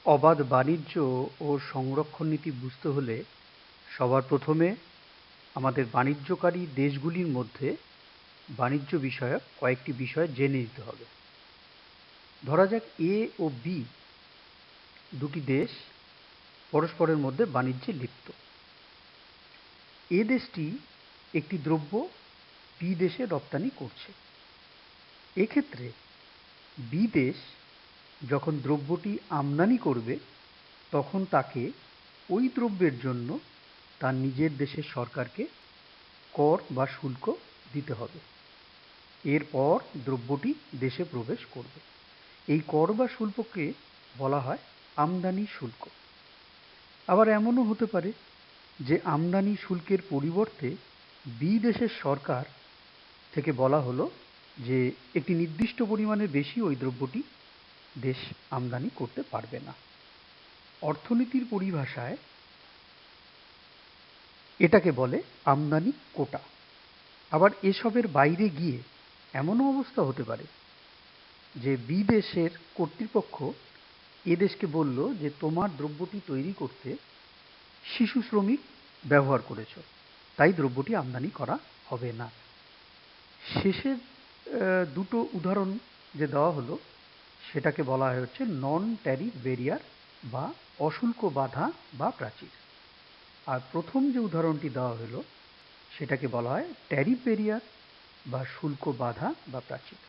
অবাধ বাণিজ্য ও সংরক্ষণ নীতি বুঝতে হলে সবার প্রথমে আমাদের বাণিজ্যকারী দেশগুলির মধ্যে বাণিজ্য বিষয়ক কয়েকটি বিষয় জেনে নিতে হবে। ধরা যাক এ ও বি দুটি দেশ পরস্পরের মধ্যে বাণিজ্যে লিপ্ত। এ দেশটি একটি দ্রব্য বি দেশে রপ্তানি করছে। এক্ষেত্রে বি দেশ যখন দ্রব্যটি আমদানি করবে তখন তাকে ওই দ্রব্যের জন্য তার নিজের দেশের সরকারকে কর বা শুল্ক দিতে হবে। এরপর দ্রব্যটি দেশে প্রবেশ করবে। এই কর বা শুল্ককে বলা হয় আমদানি শুল্ক। আবার এমনও হতে পারে যে আমদানি শুল্কের পরিবর্তে বি দেশের সরকার থেকে বলা হলো যে একটি নির্দিষ্ট পরিমাণের বেশি ওই দ্রব্যটি দেশ আমদানি করতে পারবে না। অর্থনীতির পরিভাষায় এটাকে বলে আমদানি কোটা। আবার এসবের বাইরে গিয়ে এমনও অবস্থা হতে পারে যে বি দেশের কর্তৃপক্ষ এ দেশকে বলল যে তোমার দ্রব্যটি তৈরি করতে শিশু শ্রমিক ব্যবহার করেছো, তাই দ্রব্যটি আমদানি করা হবে না। শেষের দুটো উদাহরণ যে দেওয়া হলো সেটাকে বলা হচ্ছে নন ট্যারিফ ব্যারিয়ার বা অশুল্ক বাধা বা প্রাচীর। আর প্রথম যে উদাহরণটি দেওয়া হলো সেটাকে বলা হয় ট্যারিফ ব্যারিয়ার বা শুল্ক বাধা বা প্রাচীর।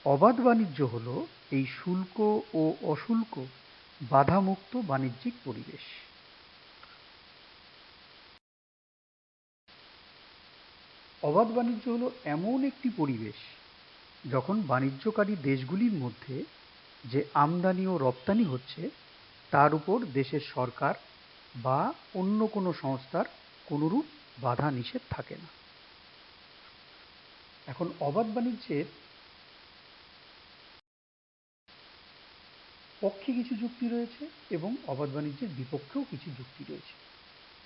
অবাধ বাণিজ্য হলো এই শুল্ক ও অশুল্ক বাধামুক্ত বাণিজ্যিক পরিবেশ। অবাধ বাণিজ্য হলো এমন একটি পরিবেশ যখন বাণিজ্যকারী দেশগুলির মধ্যে যে আমদানি ও রপ্তানি হচ্ছে তার উপর দেশের সরকার বা অন্য কোনো সংস্থার কোনোরূপ বাধা নিষেধ থাকে না। এখন অবাধ বাণিজ্যের পক্ষে কিছু যুক্তি রয়েছে এবং অবাধ বাণিজ্যের বিপক্ষেও কিছু যুক্তি রয়েছে।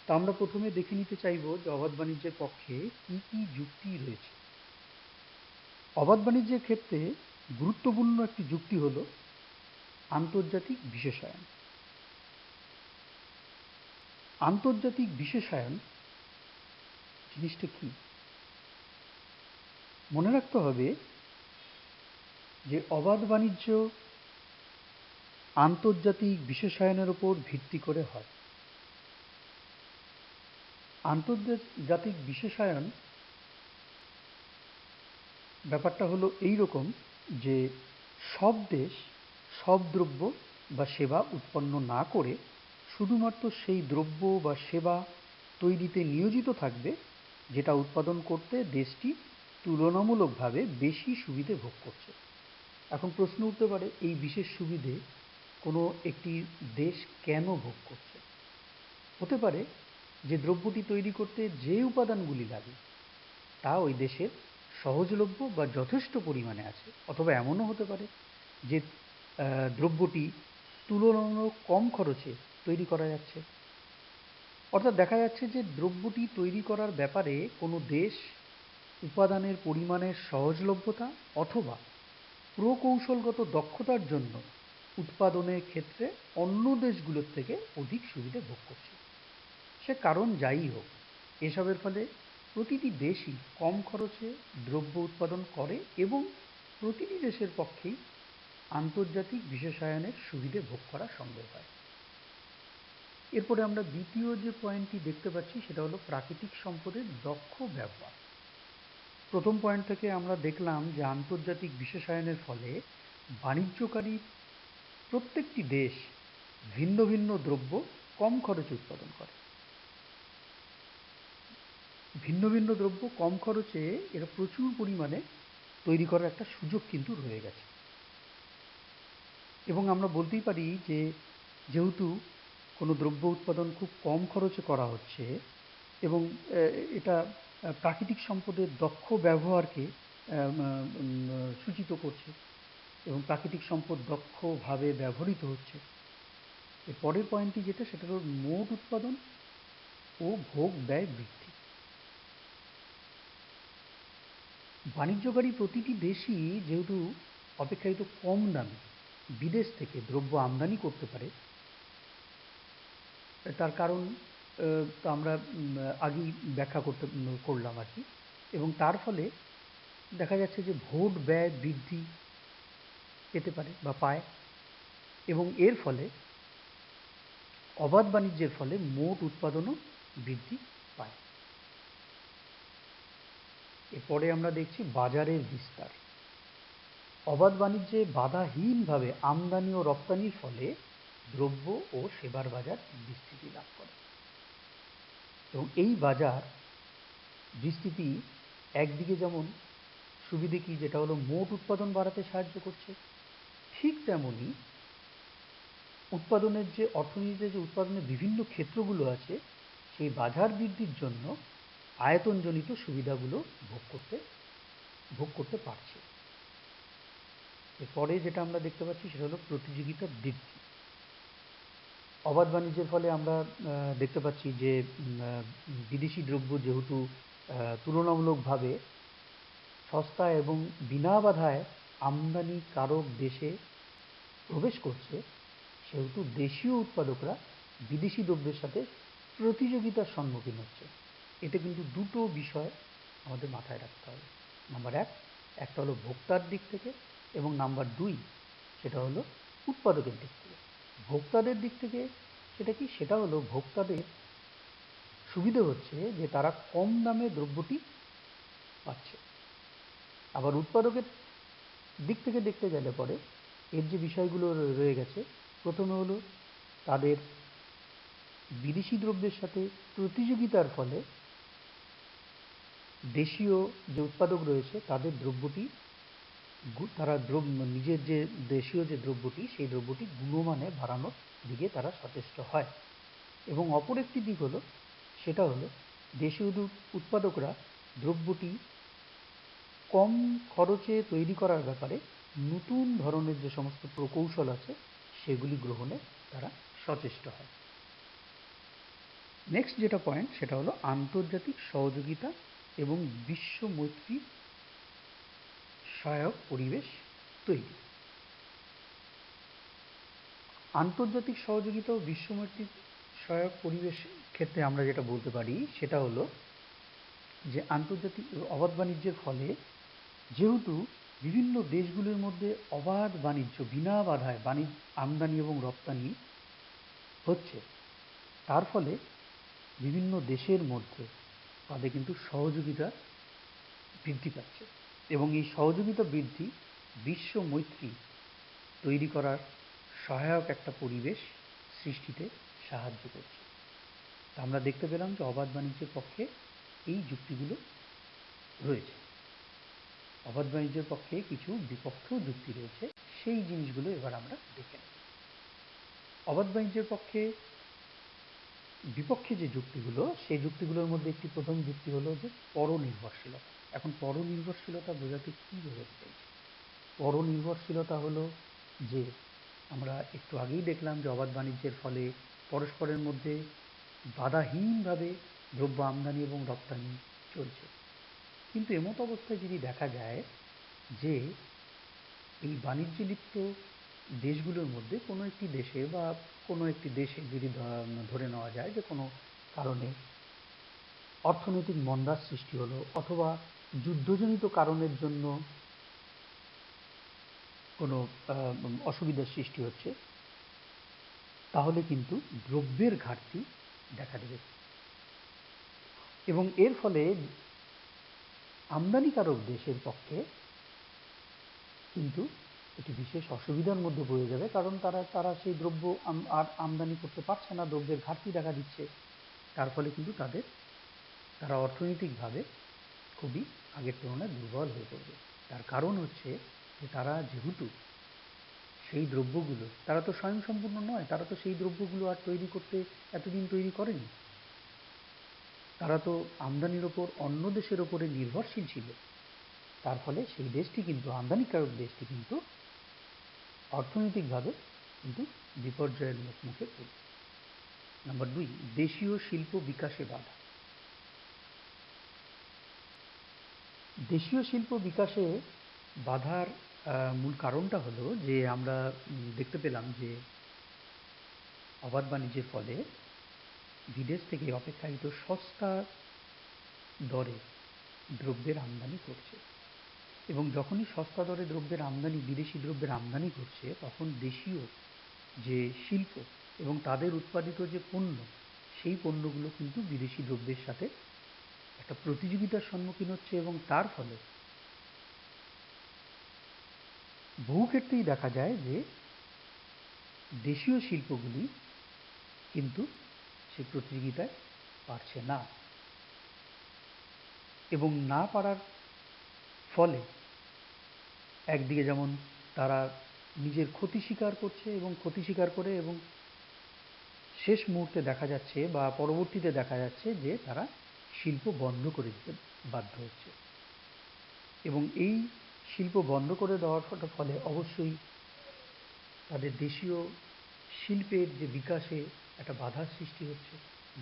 তা আমরা প্রথমে দেখে নিতে চাইব যে অবাধ বাণিজ্যের পক্ষে কি কি যুক্তি রয়েছে। অবাধ বাণিজ্যের ক্ষেত্রে গুরুত্বপূর্ণ একটি যুক্তি হলো আন্তর্জাতিক বিশেষায়ন। আন্তর্জাতিক বিশেষায়ন জিনিসটা কি? মনে রাখতে হবে যে অবাধ বাণিজ্য আন্তর্জাতিক বিশেষায়নের উপর ভিত্তি করে হয়। আন্তর্জাতিক বিশেষায়ন ব্যাপারটা হলো এই রকম যে সব দেশ সব দ্রব্য বা সেবা উৎপন্ন না করে শুধুমাত্র সেই দ্রব্য বা সেবা তৈরিতে নিয়োজিত থাকবে যেটা উৎপাদন করতে দেশটি তুলনামূলকভাবে বেশি সুবিধে ভোগ করছে। এখন প্রশ্ন উঠতে পারে এই বিশেষ সুবিধে কোনো একটি দেশ কেন ভোগ করছে? হতে পারে যে দ্রব্যটি তৈরি করতে যে উপাদানগুলি লাগে তা ওই দেশের সহজলভ্য বা যথেষ্ট পরিমাণে আছে, অথবা এমনও হতে পারে যে দ্রব্যটি তুলনামূলক কম খরচে তৈরি করা যাচ্ছে। অর্থাৎ দেখা যাচ্ছে যে দ্রব্যটি তৈরি করার ব্যাপারে কোনো দেশ উপাদানের পরিমাণের সহজলভ্যতা অথবা প্রকৌশলগত দক্ষতার জন্য উৎপাদনের ক্ষেত্রে অন্য দেশগুলোর থেকে অধিক সুবিধে ভোগ করছে। সে কারণ যাই হোক, এসবের ফলে প্রতিটি দেশই কম খরচে দ্রব্য উৎপাদন করে এবং প্রতিটি দেশের পক্ষেই আন্তর্জাতিক বিশেষায়নের সুবিধে ভোগ করা সম্ভব হয়। এরপরে আমরা দ্বিতীয় যে পয়েন্টটি দেখতে পাচ্ছি সেটা হলো প্রাকৃতিক সম্পদের দক্ষ ব্যবহার। প্রথম পয়েন্ট থেকে আমরা দেখলাম যে আন্তর্জাতিক বিশেষায়নের ফলে বাণিজ্যকারী প্রত্যেকটি দেশ ভিন্ন ভিন্ন দ্রব্য কম খরচে উৎপাদন করে। ভিন্ন ভিন্ন দ্রব্য কম খরচে এরা প্রচুর পরিমাণে তৈরি করার একটা সুযোগ কিন্তু রয়ে গেছে। এবং আমরা বলতেই পারি যে যেহেতু কোনো দ্রব্য উৎপাদন খুব কম খরচে করা হচ্ছে এবং এটা প্রাকৃতিক সম্পদের দক্ষ ব্যবহারকে সূচিত করছে এবং প্রাকৃতিক সম্পদ দক্ষভাবে ব্যবহৃত হচ্ছে। এর পরের পয়েন্টটি যেটা সেটা হলো মোট উৎপাদন ও ভোগ ব্যয় বৃদ্ধি। বাণিজ্যকারী প্রতিটি দেশই যেহেতু অপেক্ষাকৃত কম দামে বিদেশ থেকে দ্রব্য আমদানি করতে পারে, তার কারণ তো আমরা আগেই ব্যাখ্যা করলাম আর কি। এবং তার ফলে দেখা যাচ্ছে যে ভোট ব্যয় বৃদ্ধি পেতে পারে বা পায়, এবং এর ফলে অবাধ বাণিজ্যের ফলে মোট উৎপাদনও বৃদ্ধি পায়। এরপরে আমরা দেখছি বাজারের বিস্তার। অবাধ বাণিজ্যে বাধাহীনভাবে আমদানি ও রপ্তানির ফলে দ্রব্য ও সেবার বাজার বিস্তৃতি লাভ করে, এবং এই বাজার বিস্তৃতি একদিকে যেমন সুবিধে কি, যেটা হলো মোট উৎপাদন বাড়াতে সাহায্য করছে, ঠিক তেমনি উৎপাদনের যে অর্থনীতিতে যে উৎপাদনের বিভিন্ন ক্ষেত্রগুলো আছে সেই বাজার বৃদ্ধির জন্য আয়তনজনিত সুবিধাগুলো ভোগ করতে পারছে। এরপরে যেটা আমরা দেখতে পাচ্ছি সেটা হলো প্রতিযোগিতা বৃদ্ধি। অবাধ বাণিজ্যের ফলে আমরা দেখতে পাচ্ছি যে বিদেশি দ্রব্য যেহেতু তুলনামূলকভাবে সস্তা এবং বিনা বাধায় আমদানিকারক দেশে প্রবেশ করছে, সেহেতু দেশীয় উৎপাদকরা বিদেশি দ্রব্যের সাথে প্রতিযোগিতার সম্মুখীন হচ্ছে। এতে কিন্তু দুটো বিষয় আমাদের মাথায় রাখতে হবে। নাম্বার একটা হলো ভোক্তার দিক থেকে, এবং নাম্বার দুই সেটা হলো উৎপাদকের দিক থেকে। ভোক্তাদের দিক থেকে সেটা কি, সেটা হলো ভোক্তাদের সুবিধে হচ্ছে যে তারা কম দামে দ্রব্যটি পাচ্ছে। আবার উৎপাদকের দিক থেকে দেখতে গেলে পরে এর যে বিষয়গুলো রয়ে গেছে, প্রথমে হলো তাদের বিদেশি দ্রব্যের সাথে প্রতিযোগিতার ফলে দেশীয় যে উৎপাদক রয়েছে তাদের দ্রব্যটি তারা নিজের যে দেশীয় যে দ্রব্যটি সেই দ্রব্যটি গুণমানে বাড়ানোর দিকে তারা সচেষ্ট হয়। এবং অপর একটি দিক হলো, সেটা হলো দেশীয় উৎপাদকরা দ্রব্যটি কম খরচে তৈরি করার ব্যাপারে নতুন ধরনের যে সমস্ত প্রকৌশল আছে সেগুলি গ্রহণে তারা সচেষ্ট হয়। নেক্সট যেটা পয়েন্ট সেটা হলো আন্তর্জাতিক সহযোগিতা এবং বিশ্ব মৈত্রী সহায়ক পরিবেশ তৈরি। আন্তর্জাতিক সহযোগিতা ও বিশ্ব মৈত্রী সহায়ক পরিবেশ ক্ষেত্রে আমরা যেটা বলতে পারি সেটা হলো যে আন্তর্জাতিক অবাধ বাণিজ্যের ফলে যেহেতু বিভিন্ন দেশগুলির মধ্যে অবাধ বাণিজ্য বিনা বাধায় আমদানি এবং রপ্তানি হচ্ছে, তার ফলে বিভিন্ন দেশের মধ্যে তাদের কিন্তু সহযোগিতা বৃদ্ধি পাচ্ছে, এবং এই সহযোগিতা বৃদ্ধি বিশ্ব মৈত্রী তৈরি করার সহায়ক একটা পরিবেশ সৃষ্টিতে সাহায্য করছে। তা আমরা দেখতে পেলাম যে অবাধ বাণিজ্যের পক্ষে এই যুক্তিগুলো রয়েছে। অবাধ বাণিজ্যের পক্ষে কিছু বিপক্ষেও যুক্তি রয়েছে, সেই জিনিসগুলো এবার আমরা দেখে নেব। অবাধ বাণিজ্যের বিপক্ষে যে যুক্তিগুলো, সেই যুক্তিগুলোর মধ্যে একটি প্রথম যুক্তি হলো যে পরনির্ভরশীলতা। এখন পরনির্ভরশীলতা বোঝাতে কি বোঝাতে চাইছে? পরনির্ভরশীলতা হলো যে আমরা একটু আগেই দেখলাম যে অবাধ বাণিজ্যের ফলে পরস্পরের মধ্যে বাধাহীনভাবে দ্রব্য আমদানি এবং রপ্তানি চলছে, কিন্তু এমত অবস্থায় যদি দেখা যায় যে এই বাণিজ্যে লিপ্ত দেশগুলোর মধ্যে কোনো একটি দেশে বা কোনো একটি দেশে যদি ধরে নেওয়া যায় যে কোনো কারণে অর্থনৈতিক মন্দার সৃষ্টি হলো, অথবা যুদ্ধজনিত কারণের জন্য কোনো অসুবিধার সৃষ্টি হচ্ছে, তাহলে কিন্তু দ্রব্যের ঘাটতি দেখা দেবে, এবং এর ফলে আমদানিকারক দেশের পক্ষে কিন্তু একটি বিশেষ অসুবিধার মধ্যে পড়ে যাবে, কারণ তারা সেই দ্রব্য আর আমদানি করতে পারছে না, দ্রব্যের ঘাটতি দেখা দিচ্ছে। তার ফলে কিন্তু তারা অর্থনৈতিকভাবে খুবই আগের তুলনায় দুর্বল হয়ে পড়বে। তার কারণ হচ্ছে যে তারা যেহেতু সেই দ্রব্যগুলো, তারা তো স্বয়ংসম্পূর্ণ নয়, তারা তো সেই দ্রব্যগুলো আর তৈরি করতে এতদিন তৈরি করেনি, তারা তো আমদানির ওপর অন্য দেশের ওপরে নির্ভরশীল ছিল। তার ফলে সেই দেশটি কিন্তু, আমদানিকারক দেশটি কিন্তু অর্থনৈতিকভাবে কিন্তু বিপর্যয়ের মুখে পড়বে। নাম্বার দুই, দেশীয় শিল্প বিকাশে বাধা। দেশীয় শিল্প বিকাশে বাধার মূল কারণটা হলো যে আমরা দেখতে পেলাম যে অবাধ বাণিজ্যের ফলে বিদেশ থেকে অপেক্ষাকৃত সস্তা দরে দ্রব্যের আমদানি ঘটছে, এবং যখনই সস্তা দরে দ্রব্যের আমদানি, বিদেশি দ্রব্যের আমদানি ঘটছে, তখন দেশীয় যে শিল্প এবং তাদের উৎপাদিত যে পণ্য, সেই পণ্যগুলো কিন্তু বিদেশি দ্রব্যের সাথে একটা প্রতিযোগিতার সম্মুখীন হচ্ছে, এবং তার ফলে বহু ক্ষেত্রেই দেখা যায় যে দেশীয় শিল্পগুলি কিন্তু সেই প্রতিযোগিতায় পারছে না, এবং না পারার ফলে একদিকে যেমন তারা নিজের ক্ষতি স্বীকার করছে, এবং ক্ষতি স্বীকার করে এবং শেষ মুহূর্তে দেখা যাচ্ছে বা পরবর্তীতে দেখা যাচ্ছে যে তারা শিল্প বন্ধ করে দিতে বাধ্য হচ্ছে, এবং এই শিল্প বন্ধ করে দেওয়ার ফলে অবশ্যই তাদের দেশীয় শিল্পের যে বিকাশে একটা বাধার সৃষ্টি হচ্ছে।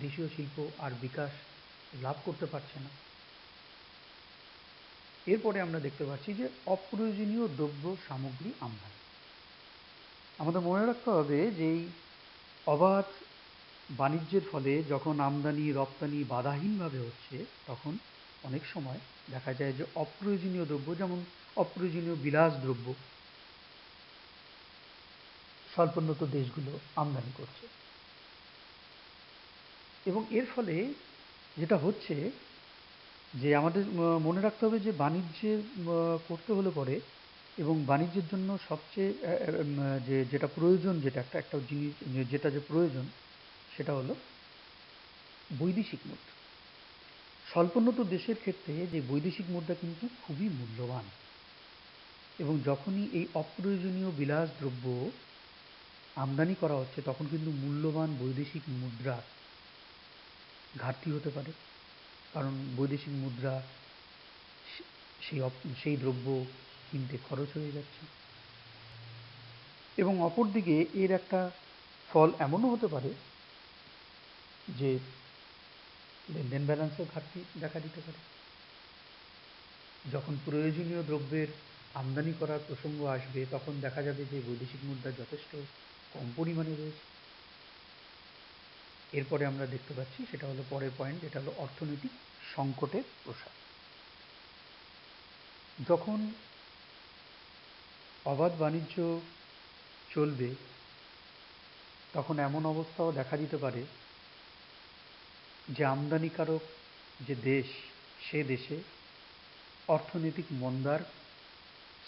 দেশীয় শিল্প আর বিকাশ লাভ করতে পারছে না। এরপরে আমরা দেখতে পাচ্ছি যে অপ্রয়োজনীয় দ্রব্য সামগ্রী আমদানি। আমাদের মনে রাখতে হবে যে এই অবাধ বাণিজ্যের ফলে যখন আমদানি রপ্তানি বাধাহীনভাবে হচ্ছে, তখন অনেক সময় দেখা যায় যে অপ্রয়োজনীয় দ্রব্য, যেমন অপ্রয়োজনীয় বিলাস দ্রব্য, স্বল্পোন্নত দেশগুলো আমদানি করছে, এবং এর ফলে যেটা হচ্ছে যে আমাদের মনে রাখতে হবে যে বাণিজ্যের করতে হলে পরে, এবং বাণিজ্যের জন্য সবচেয়ে যেটা প্রয়োজন, যেটা একটা একটা জিনিস যেটা যে প্রয়োজন, সেটা হলো বৈদেশিক মুদ্রা। স্বল্পোন্নত দেশের ক্ষেত্রে যে বৈদেশিক মুদ্রা কিন্তু খুবই মূল্যবান, এবং যখনই এই অপ্রয়োজনীয় বিলাস দ্রব্য আমদানি করা হচ্ছে, তখন কিন্তু মূল্যবান বৈদেশিক মুদ্রার ঘাটতি হতে পারে, কারণ বৈদেশিক মুদ্রা সেই সেই দ্রব্য কিনতে খরচ হয়ে যাচ্ছে। এবং অপরদিকে এর একটা ফল এমনও হতে পারে যে লেনদেন ব্যালেন্সের ঘাটতি দেখা দিতে পারে। যখন প্রয়োজনীয় দ্রব্যের আমদানি করার প্রসঙ্গ আসবে, তখন দেখা যাবে যে বৈদেশিক মুদ্রা যথেষ্ট কম পরিমাণে রয়েছে। এরপরে আমরা দেখতে পাচ্ছি, সেটা হলো পরের পয়েন্ট, যেটা হলো অর্থনৈতিক সংকটের প্রসার। যখন অবাধ বাণিজ্য চলবে, তখন এমন অবস্থাও দেখা দিতে পারে যে আমদানিকারক যে দেশ, সে দেশে অর্থনৈতিক মন্দার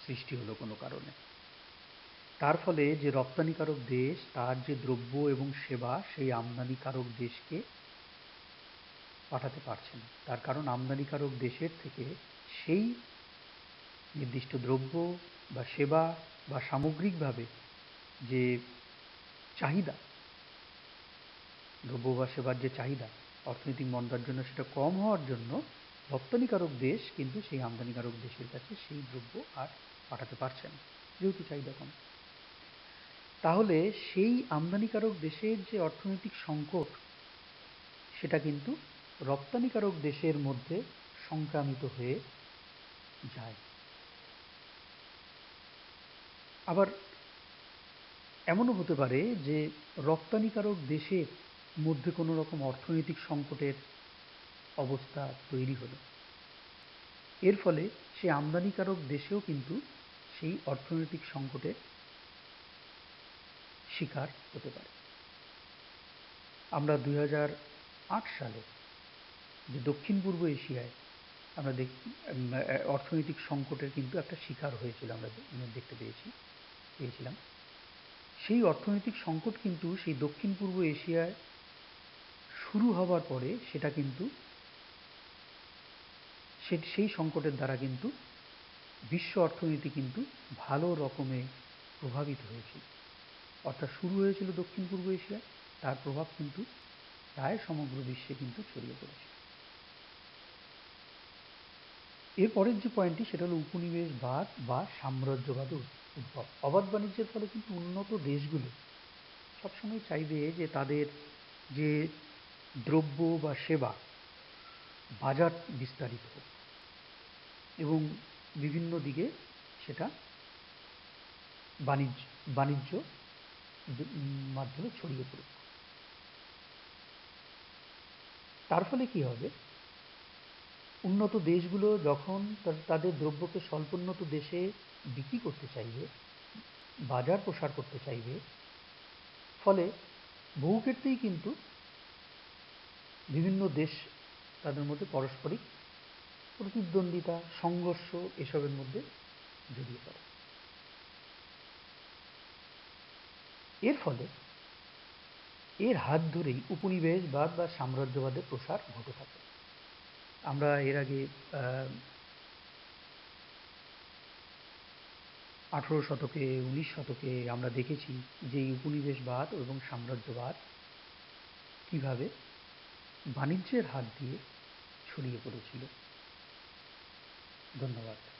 সৃষ্টি হলো কোনো কারণে। তার ফলে যে রপ্তানিকারক দেশ, তার যে দ্রব্য এবং সেবা সেই আমদানিকারক দেশকে পাঠাতে পারছে না। তার কারণ আমদানিকারক দেশের থেকে সেই নির্দিষ্ট দ্রব্য বা সেবা বা সামগ্রিকভাবে যে চাহিদা, দ্রব্য বা সেবার যে চাহিদা অর্থনৈতিক মন্দার জন্য সেটা কম হওয়ার জন্য রপ্তানিকারক দেশ কিন্তু সেই আমদানিকারক দেশের কাছে সেই দ্রব্য আর পাঠাতে পারছে না, যেহেতু চাহিদা কম। তাহলে সেই আমদানিকারক দেশের যে অর্থনৈতিক সংকট, সেটা কিন্তু রপ্তানিকারক দেশের মধ্যে সংক্রামিত হয়ে যায়। আবার এমনও হতে পারে যে রপ্তানিকারক দেশের মধ্যে কোনো রকম অর্থনৈতিক সংকটের অবস্থা তৈরি হলো, এর ফলে সেই আমদানিকারক দেশেও কিন্তু সেই অর্থনৈতিক সংকটের শিকার হতে পারে। আমরা 2008 সালে যে দক্ষিণ পূর্ব এশিয়ায় আমরা অর্থনৈতিক সংকটের কিন্তু একটা শিকার হয়েছিল, আমরা দেখতে পেয়েছিলাম। সেই অর্থনৈতিক সংকট কিন্তু সেই দক্ষিণ পূর্ব এশিয়ায় শুরু হবার পরে সেটা কিন্তু সেই সংকটের দ্বারা কিন্তু বিশ্ব অর্থনীতি কিন্তু ভালো রকমে প্রভাবিত হয়েছিল। অর্থাৎ শুরু হয়েছিল দক্ষিণ পূর্ব এশিয়ায়, তার প্রভাব কিন্তু প্রায় সমগ্র বিশ্বে কিন্তু ছড়িয়ে পড়েছিল। এরপরের যে পয়েন্টটি, সেটা হলো উপনিবেশবাদ বা সাম্রাজ্যবাদের উদ্ভব। অবাধ বাণিজ্যের ফলে কিন্তু উন্নত দেশগুলো সবসময় চাইবে যে তাদের যে দ্রব্য বা সেবা বাজার বিস্তারিত হোক, এবং বিভিন্ন দিকে সেটা বাণিজ্য বাণিজ্য মাধ্যমে ছড়িয়ে পড়ুক। তার ফলে কি হবে, উন্নত দেশগুলো যখন তাদের দ্রব্যকে স্বল্পোন্নত দেশে বিক্রি করতে চাইবে, বাজার প্রসার করতে চাইবে, ফলে বহু ক্ষেত্রেই কিন্তু বিভিন্ন দেশ তাদের মধ্যে পারস্পরিক প্রতিদ্বন্দ্বিতা, সংঘর্ষ এসবের মধ্যে জড়িয়ে পড়ে। এর ফলে এর হাত ধরেই উপনিবেশবাদ বা সাম্রাজ্যবাদের প্রসার ঘটে থাকে। আমরা এর আগে 18 শতকে, 19 শতকে আমরা দেখেছি যে এই উপনিবেশবাদ এবং সাম্রাজ্যবাদ কিভাবে বাণিজ্যের হাত দিয়ে ছড়িয়ে পড়েছিল। ধন্যবাদ।